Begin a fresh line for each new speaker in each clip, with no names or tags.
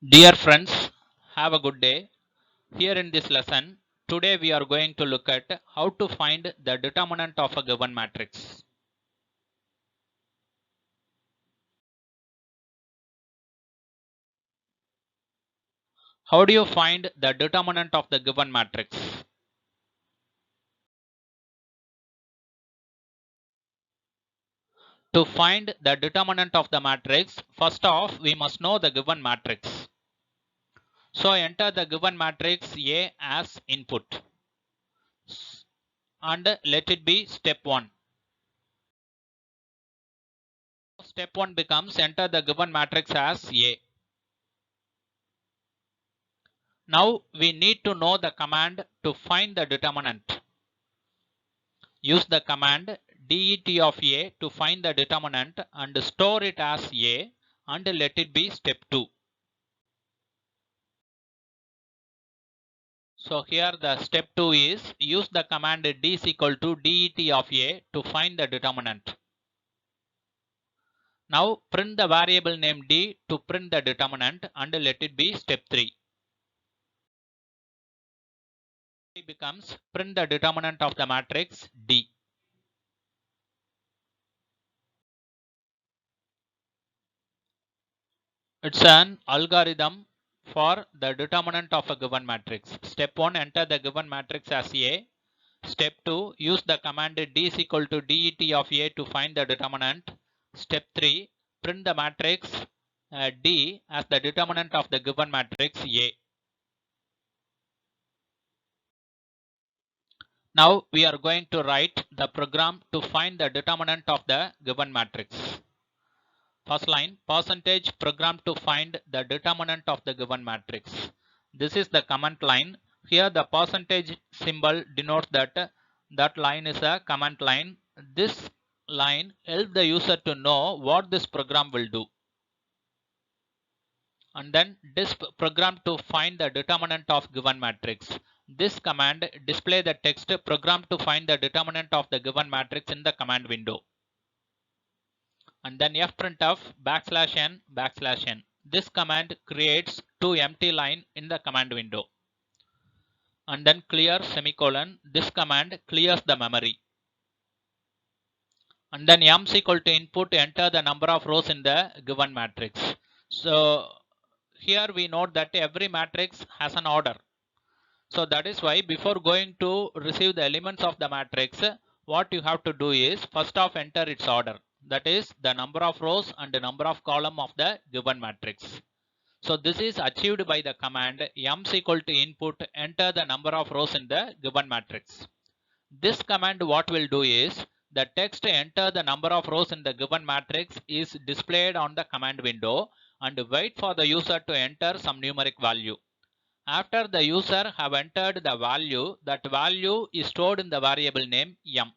Dear friends, have a good day. Here in this lesson, today we are going to look at how to find the determinant of a given matrix. How do you find the determinant of the given matrix? To find the determinant of the matrix, first off, we must know the given matrix. So enter the given matrix A as input and let it be step 1. Step 1 becomes enter the given matrix as A. Now we need to know the command to find the determinant. Use the command det of A to find the determinant and store it as A and let it be step 2. So here the step 2 is use the command d is equal to det of A to find the determinant. Now print the variable name d to print the determinant and let it be step 3. It becomes print the determinant of the matrix D. It's an algorithm for the determinant of a given matrix. Step 1, enter the given matrix as A. Step 2, use the command d is equal to det of A to find the determinant. Step 3, print the matrix D as the determinant of the given matrix A. Now we are going to write the program to find the determinant of the given matrix. First line, percentage program to find the determinant of the given matrix. This is the comment line. Here the percentage symbol denotes that line is a comment line. This line helps the user to know what this program will do. And then disp program to find the determinant of given matrix. This command display the text program to find the determinant of the given matrix in the command window. And then fprintf \n. This command creates two empty line in the command window. And then clear semicolon. This command clears the memory. And then m is equal to input, enter the number of rows in the given matrix. So here we note that every matrix has an order. So that is why before going to receive the elements of the matrix, what you have to do is first off enter its order. That is the number of rows and the number of column of the given matrix. So this is achieved by the command m is equal to input, enter the number of rows in the given matrix. This command what will do is the text enter the number of rows in the given matrix is displayed on the command window and wait for the user to enter some numeric value. After the user have entered the value, that value is stored in the variable name m.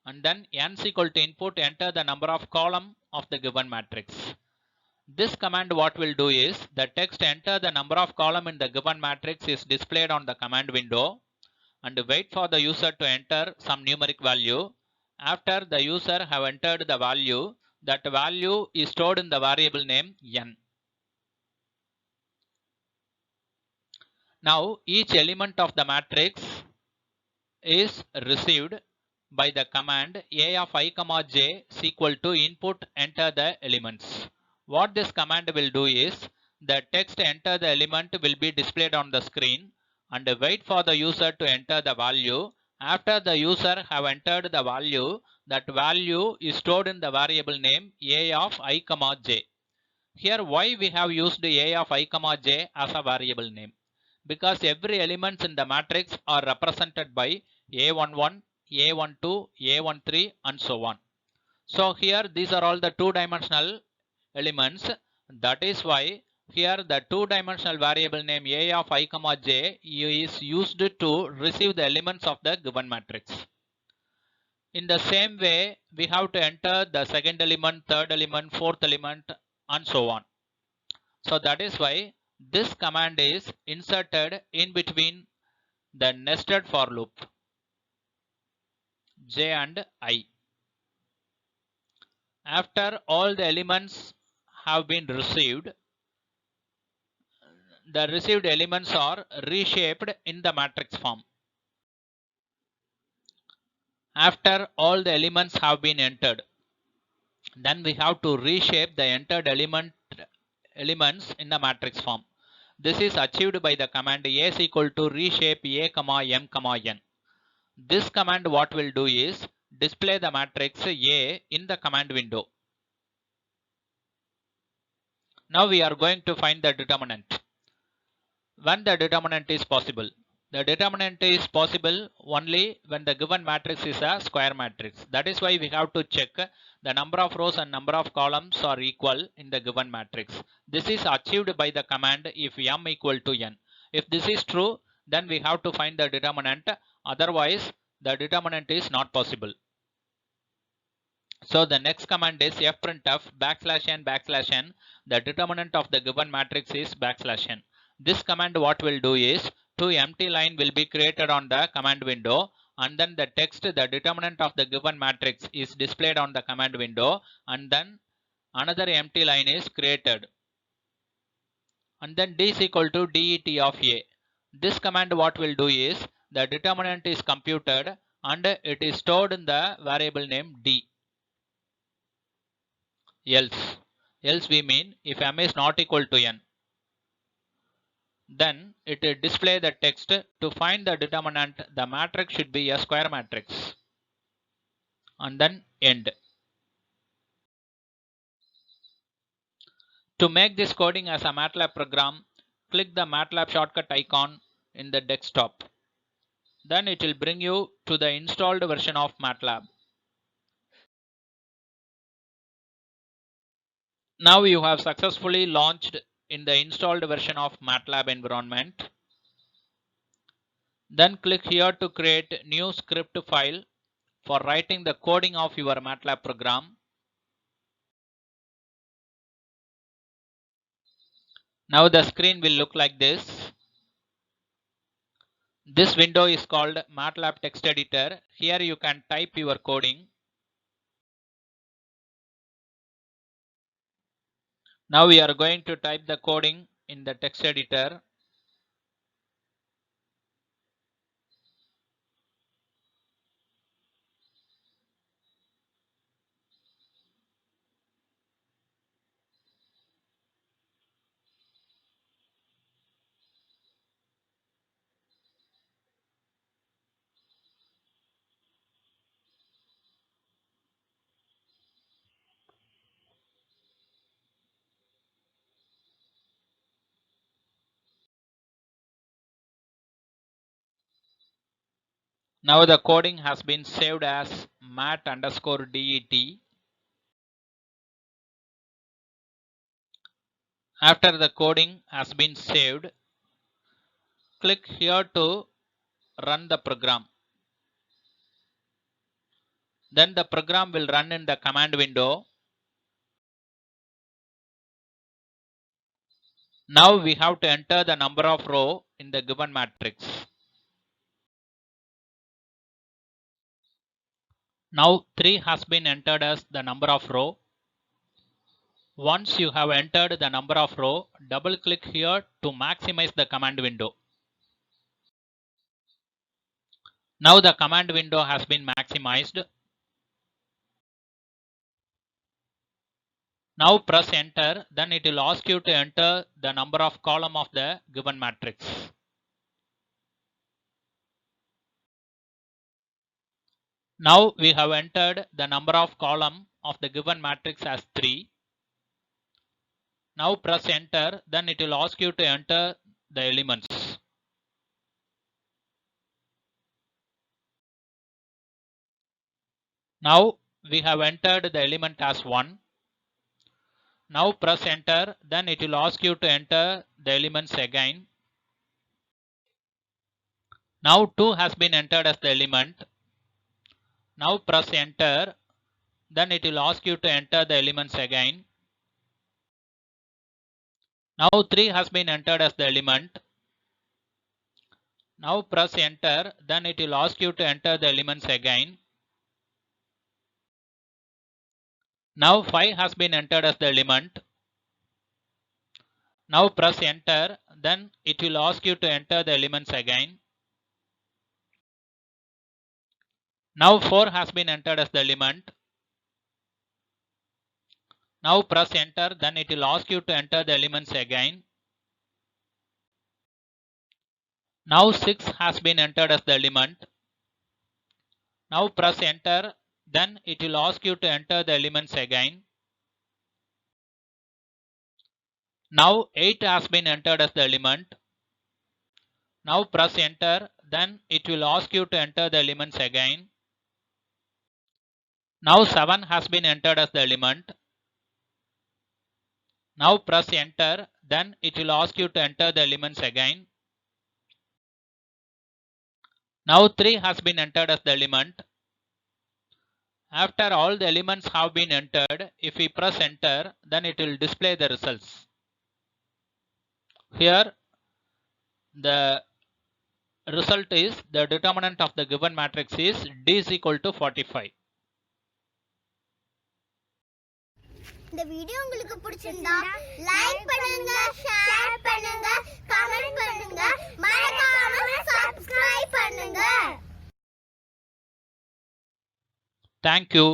And then n is equal to input, enter the number of column of the given matrix. This command what will do is the text enter the number of column in the given matrix is displayed on the command window and wait for the user to enter some numeric value. After the user have entered the value, that value is stored in the variable name n. Now each element of the matrix is received by the command a of I comma j is equal to input, enter the elements. What this command will do is the text enter the element will be displayed on the screen and wait for the user to enter the value. After the user have entered the value, that value is stored in the variable name a of I comma j. Here why we have used a of I comma j as a variable name? Because every elements in the matrix are represented by a11, a12, a13 and so on. So here these are all the two-dimensional elements. That is why here the two-dimensional variable name a of I comma j is used to receive the elements of the given matrix. In the same way, we have to enter the second element, third element, fourth element and so on. So that is why this command is inserted in between the nested for loop j and I. After all the elements have been received, the received elements are reshaped in the matrix form. After all the elements have been entered, then we have to reshape the entered elements in the matrix form. This is achieved by the command A is equal to reshape A, M, N. This command what will do is display the matrix A in the command window. Now we are going to find the determinant. When the determinant is possible. The determinant is possible only when the given matrix is a square matrix. That is why we have to check the number of rows and number of columns are equal in the given matrix. This is achieved by the command if m equal to n. If this is true, then we have to find the determinant. Otherwise, the determinant is not possible. So the next command is fprintf \n. The determinant of the given matrix is \n. This command what will do is two empty line will be created on the command window, and then the text, the determinant of the given matrix is displayed on the command window, and then another empty line is created, and then d is equal to det of a. This command what will do is the determinant is computed and it is stored in the variable name d. Else we mean if m is not equal to n, then it will display the text. To find the determinant, the matrix should be a square matrix, and then end. To make this coding as a MATLAB program, click the MATLAB shortcut icon in the desktop. Then it will bring you to the installed version of MATLAB. Now you have successfully launched in the installed version of MATLAB environment. Then click here to create new script file for writing the coding of your MATLAB program. Now the screen will look like this. This window is called MATLAB text editor. Here you can type your coding. Now we are going to type the coding in the text editor. Now the coding has been saved as mat_det. After the coding has been saved, click here to run the program. Then the program will run in the command window. Now we have to enter the number of rows in the given matrix. Now 3 has been entered as the number of row. Once you have entered the number of row, double click here to maximize the command window. Now the command window has been maximized. Now press enter, then it will ask you to enter the number of column of the given matrix. Now we have entered the number of column of the given matrix as 3. Now press enter, then it will ask you to enter the elements. Now we have entered the element as 1. Now press enter, then it will ask you to enter the elements again. Now 2 has been entered as the element. Now press enter, then it will ask you to enter the elements again. Now 3 has been entered as the element. Now press enter, then it will ask you to enter the elements again. Now 5 has been entered as the element. Now press enter, then it will ask you to enter the elements again. Now 4 has been entered as the element. Now press enter, then it will ask you to enter the elements again. Now 6 has been entered as the element. Now press enter, then it will ask you to enter the elements again. Now 8 has been entered as the element. Now press enter, then it will ask you to enter the elements again. Now 7 has been entered as the element. Now press enter, then it will ask you to enter the elements again. Now 3 has been entered as the element. After all the elements have been entered, if we press enter, then it will display the results. Here the result is the determinant of the given matrix is D is equal to 45.
இந்த video உங்களுக்கு பிடிச்சிருந்தா like பண்ணுங்க, share பண்ணுங்க, comment பண்ணுங்க, மறக்காம subscribe பண்ணுங்க.
Thank you.